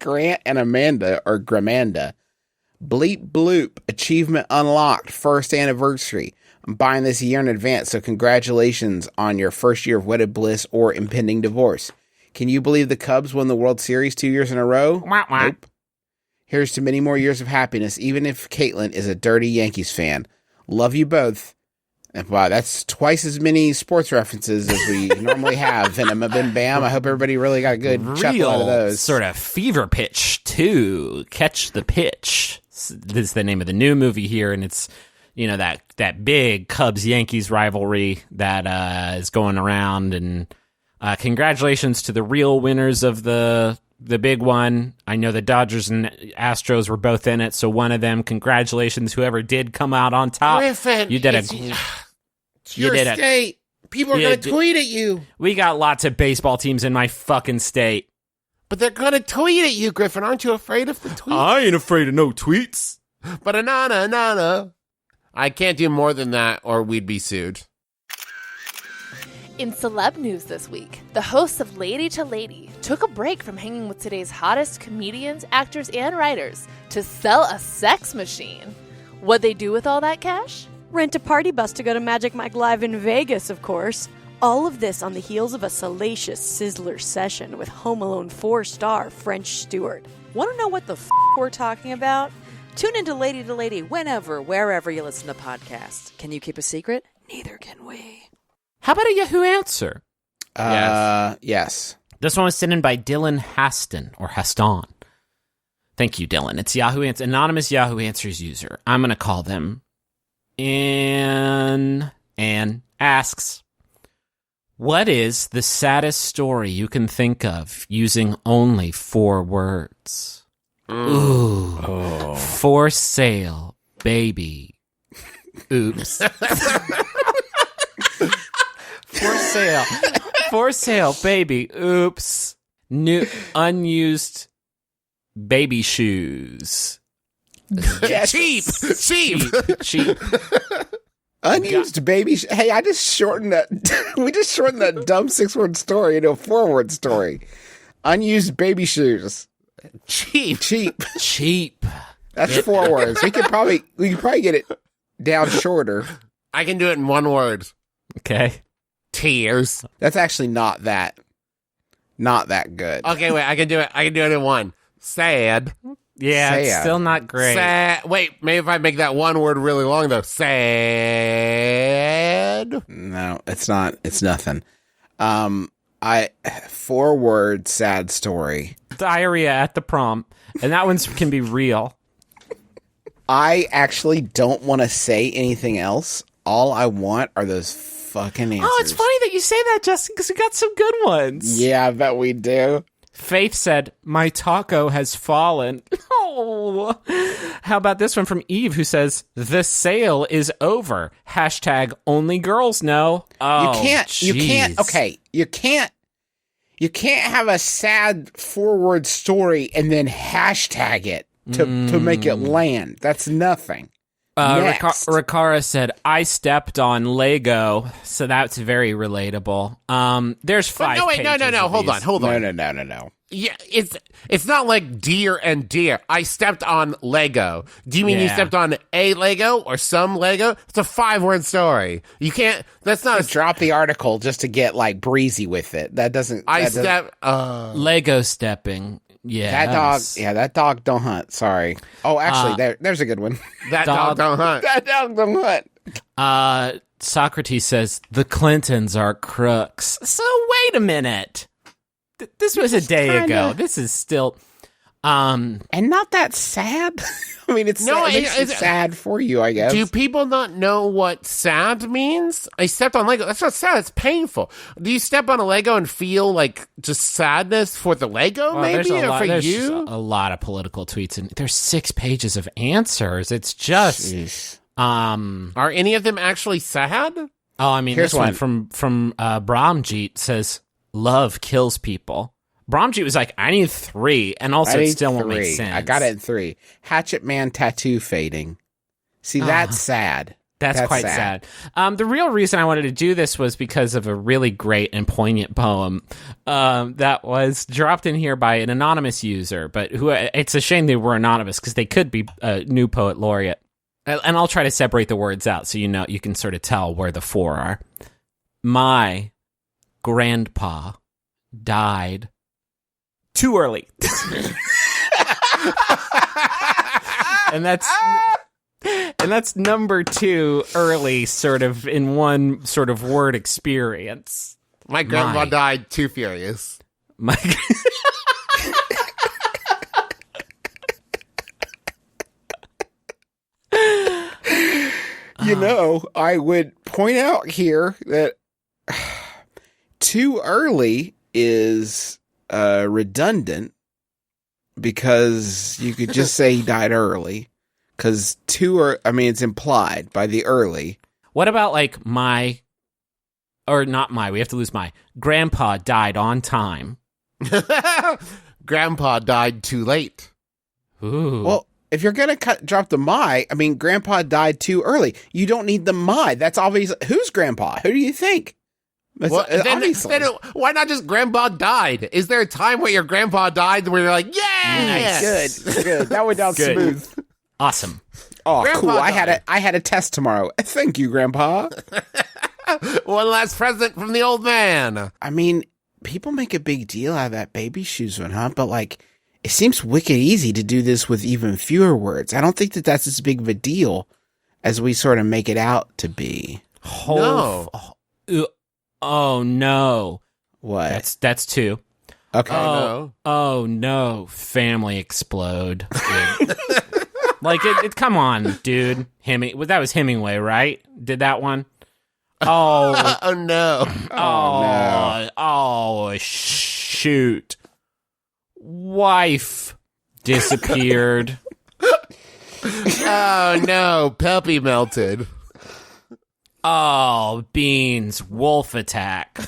Grant and Amanda, or Gramanda. Bleep bloop. Achievement unlocked. First anniversary. I'm buying this a year in advance, so congratulations on your first year of wedded bliss or impending divorce. Can you believe the Cubs won the World Series 2 years in a row? Wah, wah. Nope. Here's to many more years of happiness, even if Caitlin is a dirty Yankees fan. Love you both. And wow, that's twice as many sports references as we normally have in MBMBaM. I hope everybody really got a good chuckle out of those. Sort of fever pitch, too. Catch the pitch. This is the name of the new movie here, and it's that big Cubs-Yankees rivalry that is going around. And congratulations to the real winners of the big one. I know the Dodgers and Astros were both in it, so one of them, congratulations, whoever did come out on top. Griffin, You did it's you your did it. state. People are You going to did- tweet at you. We got lots of baseball teams in my fucking state. But they're going to tweet at you, Griffin. Aren't you afraid of the tweets? I ain't afraid of no tweets. But anana. I can't do more than that or we'd be sued. In celeb news this week, the hosts of Lady to Lady took a break from hanging with today's hottest comedians, actors, and writers to sell a sex machine. What'd they do with all that cash? Rent a party bus to go to Magic Mike Live in Vegas, of course. All of this on the heels of a salacious Sizzler session with Home Alone 4-star French Stewart. Want to know what the we're talking about? Tune into Lady to Lady whenever, wherever you listen to podcasts. Can you keep a secret? Neither can we. How about a Yahoo answer? Yes. This one was sent in by Dylan Haston, or Haston. Thank you, Dylan. It's Yahoo Answers, anonymous Yahoo Answers user. I'm going to call them Anne asks, what is the saddest story you can think of using only 4 words? Ooh. For sale, baby. Oops. For sale, baby. Oops. New unused baby shoes. Cheap. Unused baby. Hey, I just shortened that. We just shortened that dumb 6-word story into a 4-word story. Unused baby shoes. Cheap. That's 4 words. We could probably get it down shorter. I can do it in 1 word. Okay. Tears. That's actually not that good. Okay, wait, I can do it in 1. Sad. Yeah, it's Sad. still not great. Sad. Wait, maybe if I make that 1 word really long though. Sad. No, it's not. It's nothing. 4-word sad story. Diarrhea at the prom. And that one can be real. I actually don't want to say anything else. All I want are those fucking answers. Oh, it's funny that you say that, Justin, because we got some good ones. Yeah, I bet we do. Faith said, my taco has fallen. Oh. How about this one from Eve, who says, the sale is over. Hashtag only girls know. Oh, You can't have a sad 4-word story and then hashtag it to make it land. That's nothing. Next. Rikara said, I stepped on Lego, so that's very relatable. There's 5 No, wait, pages no. of Hold these. on. No. Yeah, it's not like deer and deer. I stepped on Lego. Do you mean you Yeah. stepped on a Lego or some Lego? It's a 5-word story. You can't. That's not a. Drop the article just to get like breezy with it. That doesn't. I that doesn't- step. Lego stepping. Yeah. that dog don't hunt. Sorry. Oh, actually, there's a good one. That dog don't hunt. That dog don't hunt. Socrates says, the Clintons are crooks. So wait a minute. This was a day ago. This is still... And not that sad. I mean, it makes it sad for you, I guess. Do people not know what sad means? I stepped on Lego. That's not sad. It's painful. Do you step on a Lego and feel like just sadness for the Lego, maybe, or for there's you? a lot of political tweets, and there's 6 pages of answers. It's just... Jeez. Are any of them actually sad? Oh, I mean, Here's this one from Brahmjeet says, love kills people. Brahmjeet was like, I need 3, and also it still won't make sense. I got it in 3. Hatchet Man tattoo fading. See, that's sad. That's quite sad. The real reason I wanted to do this was because of a really great and poignant poem that was dropped in here by an anonymous user, but who it's a shame they were anonymous because they could be a new poet laureate. And I'll try to separate the words out so you can sort of tell where the 4 are. My grandpa died too early. and that's number 2 early, sort of in one sort of word experience. My grandma died too furious. My You know, I would point out here that too early is redundant because you could just say he died early. Because it's implied by the early. What about like we have to lose my grandpa died on time. Grandpa died too late. Ooh. Well, if you're going to drop the my, grandpa died too early. You don't need the my. That's obvious. Who's grandpa? Who do you think? Well, Obviously. then why not just grandpa died? Is there a time where your grandpa died where you're like, yeah, Good. That went down Good. smooth. Awesome. Oh, Grandpa cool. died. I had a test tomorrow. Thank you, Grandpa. One last present from the old man. People make a big deal out of that baby shoes one, huh? But it seems wicked easy to do this with even fewer words. I don't think that that's as big of a deal as we sort of make it out to be. No. Oh no. What? That's two. Okay. Oh no. Family explode. Come on, dude. That was Hemingway, right? Did that one? Oh. Oh no. Oh, shoot. Wife disappeared. Oh no. Puppy melted. Oh, beans. Wolf attack.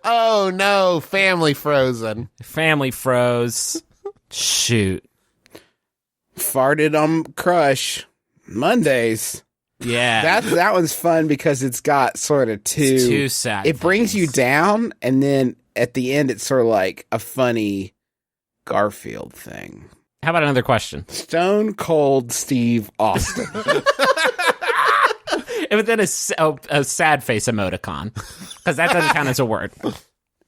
Oh no. Family frozen. Family froze. Shoot. Farted on crush. Mondays. Yeah. That one's fun because it's got sort of two sad It brings you things. down, and then at the end, it's sort of like a funny Garfield thing. How about another question? Stone Cold Steve Austin. But then a sad face emoticon, because that doesn't count as a word.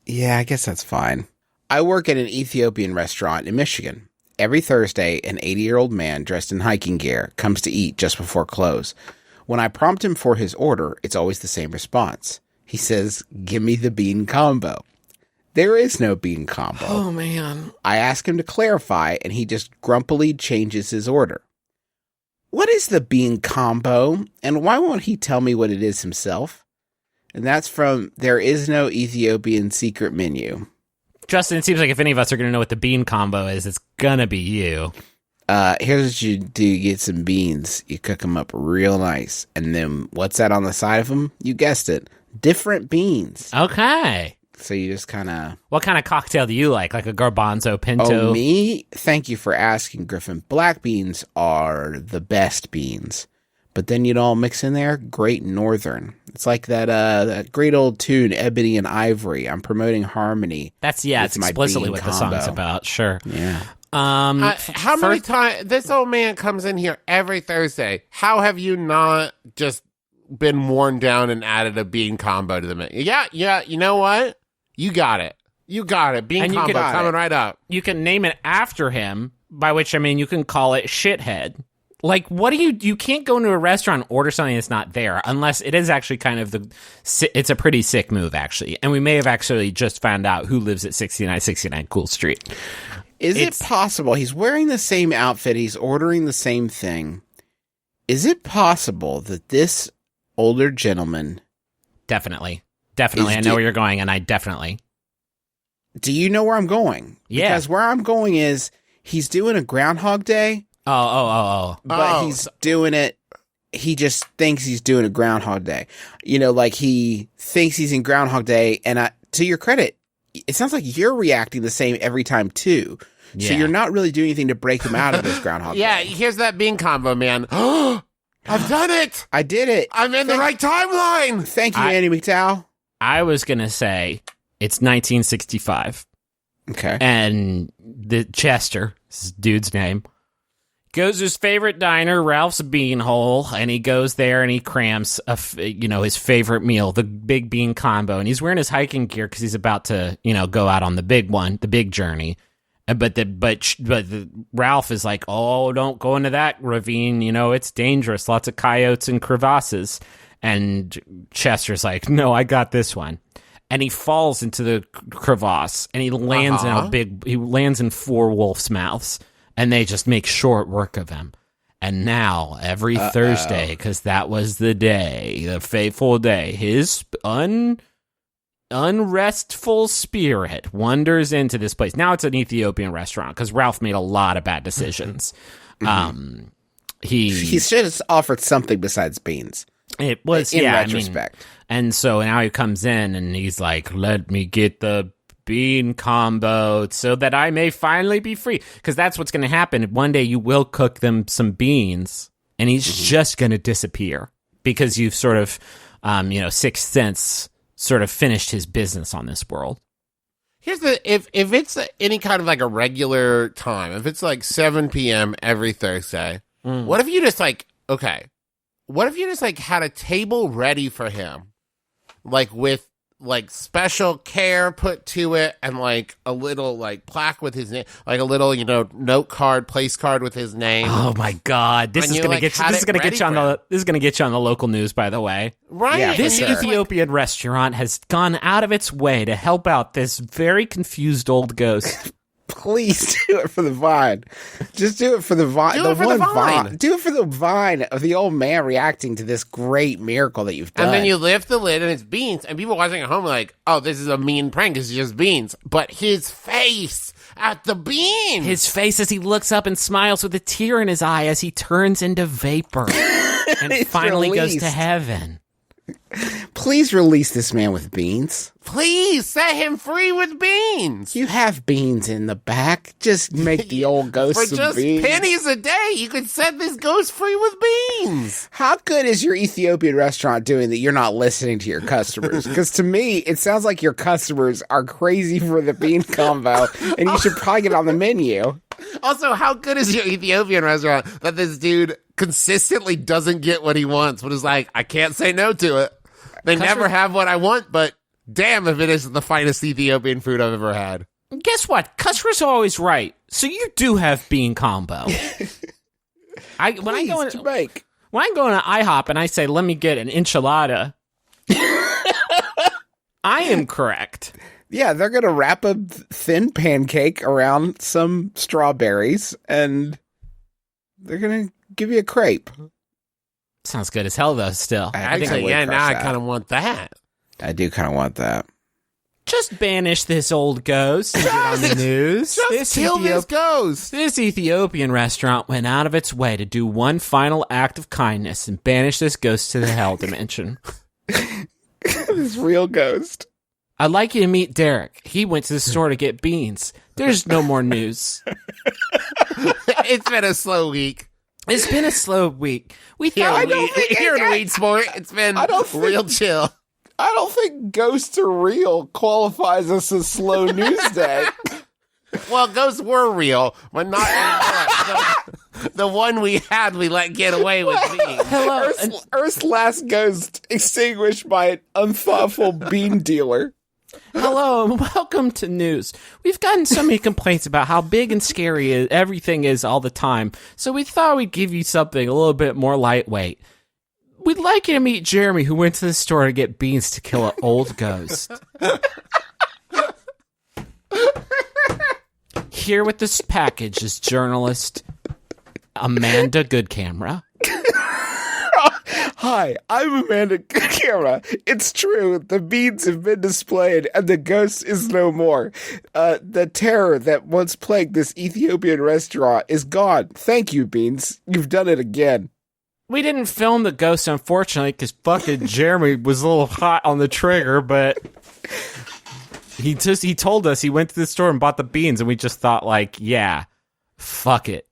Yeah, I guess that's fine. I work at an Ethiopian restaurant in Michigan. Every Thursday, an 80-year-old man dressed in hiking gear comes to eat just before close. When I prompt him for his order, it's always the same response. He says, "Give me the bean combo." There is no bean combo. Oh, man. I ask him to clarify, and he just grumpily changes his order. What is the bean combo, and why won't he tell me what it is himself? And that's from There Is No Ethiopian Secret Menu. Justin, it seems like if any of us are going to know what the bean combo is, it's going to be you. Here's what you do. You get some beans. You cook them up real nice. And then what's that on the side of them? You guessed it. Different beans. Okay. So you just kind of... What kind of cocktail do you like? Like a garbanzo pinto? Oh, me? Thank you for asking, Griffin. Black beans are the best beans. But then you'd all mix in there Great Northern. It's like that great old tune, Ebony and Ivory. I'm promoting harmony. It's my explicitly bean what the song's combo. about. Sure. Yeah. How many times this old man comes in here every Thursday? How have you not just been worn down and added a bean combo to the menu? Yeah. You know what? You got it. Bean And you combo could- coming right up. You can name it after him, by which I mean you can call it shithead. Like, what do you can't go into a restaurant and order something that's not there unless it is actually kind of it's a pretty sick move, actually. And we may have actually just found out who lives at 6969 Cool Street. Is it possible he's wearing the same outfit, he's ordering the same thing? Is it possible that this older gentleman... Definitely. I know where you're going, and I definitely... Do you know where I'm going? Yeah. Because where I'm going is he's doing a Groundhog Day, Oh. but he's doing it... He just thinks he's doing a Groundhog Day. You know, like he thinks he's in Groundhog Day, and to your credit, it sounds like you're reacting the same every time, too. So Yeah. you're not really doing anything to break him out of this Groundhog Yeah, Day. here's that bean combo, man. I've done it. I did it. I'm in the right timeline. Thank you, Andy McDowell. I was going to say it's 1965. Okay. And the Chester, this dude's name, goes to his favorite diner, Ralph's Beanhole, and he goes there and he crams his favorite meal, the big bean combo, and he's wearing his hiking gear because he's about to go out on the big one, the big journey. But Ralph is like, oh, don't go into that ravine, it's dangerous, lots of coyotes and crevasses. And Chester's like, no, I got this one. And he falls into the crevasse, and he lands he lands in 4 wolves' mouths, and they just make short work of him. And now, every Thursday, because that was the day, the fateful day, his unrestful spirit wanders into this place. Now it's an Ethiopian restaurant, because Ralph made a lot of bad decisions. He should have offered something besides beans. It was, in yeah, retrospect. And so now he comes in and he's like, let me get the bean combo so that I may finally be free. Because that's what's going to happen. One day you will cook them some beans and he's just going to disappear because you've sort of, Sixth Sense sort of finished his business on this world. Here's if it's any kind of like a regular time, if it's like 7 p.m. every Thursday, what if you just what if you just like had a table ready for him, like with like special care put to it and like a little like plaque with his name, like a little note card, place card with his name. Oh my God, this is going to get you. This is going to get you on the. This is going to get you on the local news, by the way. Right. Yeah, This sure. Ethiopian restaurant has gone out of its way to help out this very confused old ghost. Please do it for the vine. Just do it for the vine. Do it for the vine. Do it for the vine of the old man reacting to this great miracle that you've done. And then you lift the lid and it's beans, and people watching at home are like, oh, this is a mean prank, it's just beans. But his face at the beans. His face as he looks up and smiles with a tear in his eye as he turns into vapor and It's finally goes released. to heaven. Please release this man with beans. Please set him free with beans. You have beans in the back. Just make the old ghost For some just beans. pennies a day, you could set this ghost free with beans. How good is your Ethiopian restaurant doing that you're not listening to your customers? Because to me, it sounds like your customers are crazy for the bean combo, and you should probably get on the menu. Also, how good is your Ethiopian restaurant that this dude consistently doesn't get what he wants, but is like, I can't say no to it. They never have what I want, but damn if it isn't the finest Ethiopian food I've ever had. Guess what? Customers are always right. So you do have bean combo. When I go to IHOP and I say, let me get an enchilada, I am correct. Yeah, they're going to wrap a thin pancake around some strawberries, and they're going to give you a crepe. Sounds good as hell, though, still. I think Actually, would yeah, crush now I that. kind of want that. I do kind of want that. Just banish this old ghost and get on the news. Just kill this ghost. This Ethiopian restaurant went out of its way to do one final act of kindness and banish this ghost to the hell dimension. This real ghost. I'd like you to meet Derek. He went to the store to get beans. There's no more news. It's been a slow week. It's been a slow week. We Here thought in Weedsport, it's been real chill. I don't think ghosts are real qualifies us as slow news day. Well, ghosts were real, but not anymore. The one we had, we let get away with being. hello. Earth's last ghost extinguished by an unthoughtful bean dealer. Hello and welcome to news. We've gotten so many complaints about how big and scary everything is all the time, so we thought we'd give you something a little bit more lightweight. We'd like you to meet Jeremy, who went to the store to get beans to kill an old ghost. Here with this package is journalist Amanda Goodcamera. Hi, I'm Amanda Goodcamera. It's true, the beans have been displayed and the ghost is no more. The terror that once plagued this Ethiopian restaurant is gone. Thank you, Beans. You've done it again. We didn't film the ghost, unfortunately, because fucking Jeremy was a little hot on the trigger, but he told us he went to the store and bought the beans, and we just thought, like, yeah, fuck it.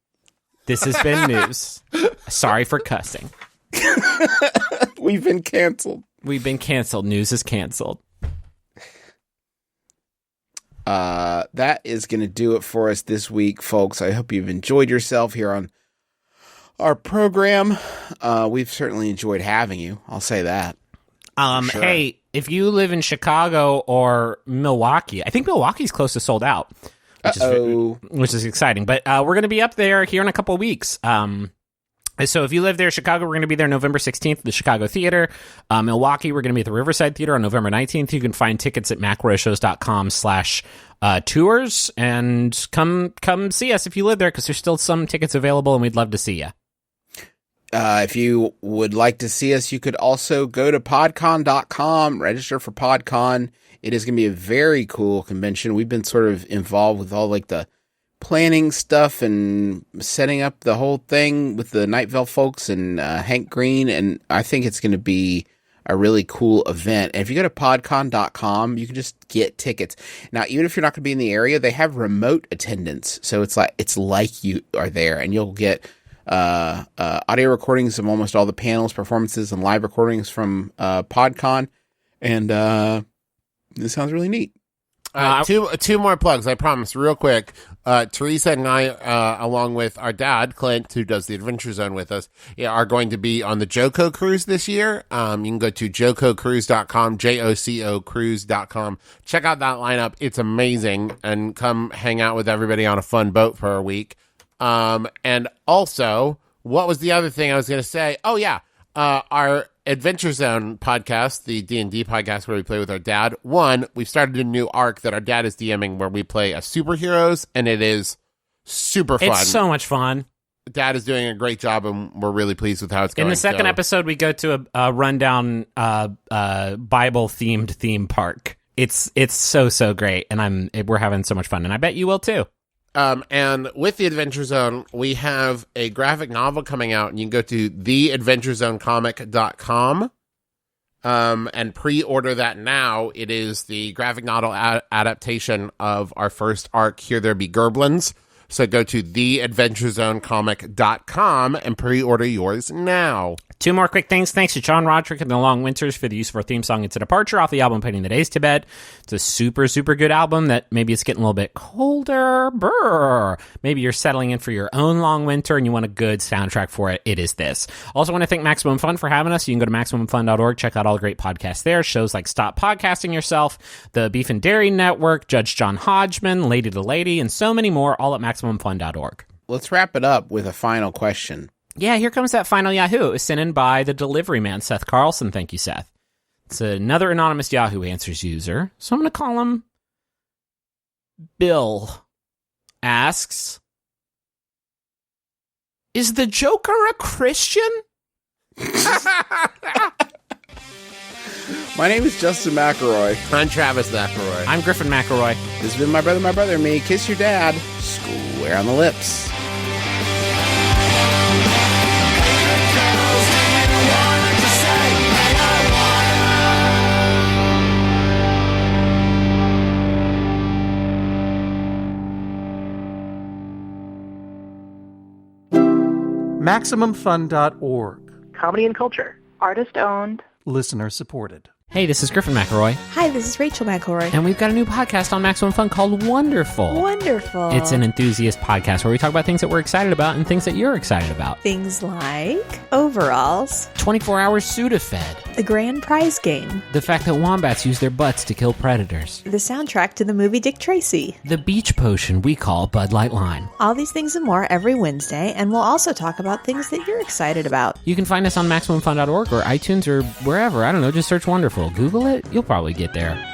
This has been news. Sorry for cussing. We've been canceled. We've been canceled. News is canceled. That is going to do it for us this week, folks. I hope you've enjoyed yourself here on our program. We've certainly enjoyed having you. I'll say that. Sure. Hey, if you live in Chicago or Milwaukee, I think Milwaukee's close to sold out, which is exciting. But we're going to be up there here in a couple of weeks. So if you live there, Chicago, we're going to be there November 16th at the Chicago Theater. Milwaukee, we're going to be at the Riverside Theater on November 19th. You can find tickets at McElroyshows.com/tours and come see us if you live there, because there's still some tickets available and we'd love to see you. If you would like to see us, you could also go to podcon.com, register for podcon. It is going to be a very cool convention. We've been sort of involved with all like the planning stuff and setting up the whole thing with the Night Vale folks and Hank Green. And I think it's going to be a really cool event. And if you go to podcon.com, you can just get tickets. Now, even if you're not going to be in the area, they have remote attendance. So it's like you are there, and you'll get audio recordings of almost all the panels, performances, and live recordings from PodCon. And this sounds really neat. Two more plugs, I promise, real quick. Teresa and I, along with our dad, Clint, who does the Adventure Zone with us, are going to be on the Joco Cruise this year. You can go to jococruise.com, J-O-C-O cruise.com. Check out that lineup. It's amazing. And come hang out with everybody on a fun boat for a week. And also, what was the other thing I was going to say? Oh, yeah. Our Adventure Zone podcast, the D&D podcast where we play with our dad. We've started a new arc that our dad is DMing where we play as superheroes, and it is super fun. It's so much fun. Dad is doing a great job, and we're really pleased with how it's going. In the second episode, we go to a rundown Bible-themed theme park. It's so great, and we're having so much fun, and I bet you will too. And with the Adventure Zone, we have a graphic novel coming out, and you can go to theadventurezonecomic.com and pre-order that now. It is the graphic novel adaptation of our first arc, Here There Be Gerblins. So go to theadventurezonecomic.com and pre-order yours now. Two more quick things. Thanks to John Roderick and the Long Winters for the use of our theme song, It's a Departure, off the album Putting the Days to Bed. It's a super, super good album that maybe it's getting a little bit colder. Brr. Maybe you're settling in for your own long winter and you want a good soundtrack for it. It is this. Also want to thank Maximum Fun for having us. You can go to MaximumFun.org, check out all the great podcasts there. Shows like Stop Podcasting Yourself, the Beef and Dairy Network, Judge John Hodgman, Lady to Lady, and so many more, all at MaximumFun.org. Let's wrap it up with a final question. Yeah, here comes that final Yahoo. It was sent in by the delivery man, Seth Carlson. Thank you, Seth. It's another anonymous Yahoo Answers user, so I'm going to call him Bill. Asks, is the Joker a Christian? My name is Justin McElroy. I'm Travis McElroy. I'm Griffin McElroy. This has been My Brother, and Me. Kiss your dad. Square on the lips. MaximumFun.org. Comedy and culture. Artist owned. Listener supported. Hey, this is Griffin McElroy. Hi, this is Rachel McElroy. And we've got a new podcast on Maximum Fun called Wonderful. Wonderful. It's an enthusiast podcast where we talk about things that we're excited about and things that you're excited about. Things like overalls, 24-hour Sudafed, the grand prize game, the fact that wombats use their butts to kill predators, the soundtrack to the movie Dick Tracy, the beach potion we call Bud Light Lime. All these things and more every Wednesday, and we'll also talk about things that you're excited about. You can find us on MaximumFun.org or iTunes or wherever. I don't know, just search Wonderful. Google it. You'll probably get there.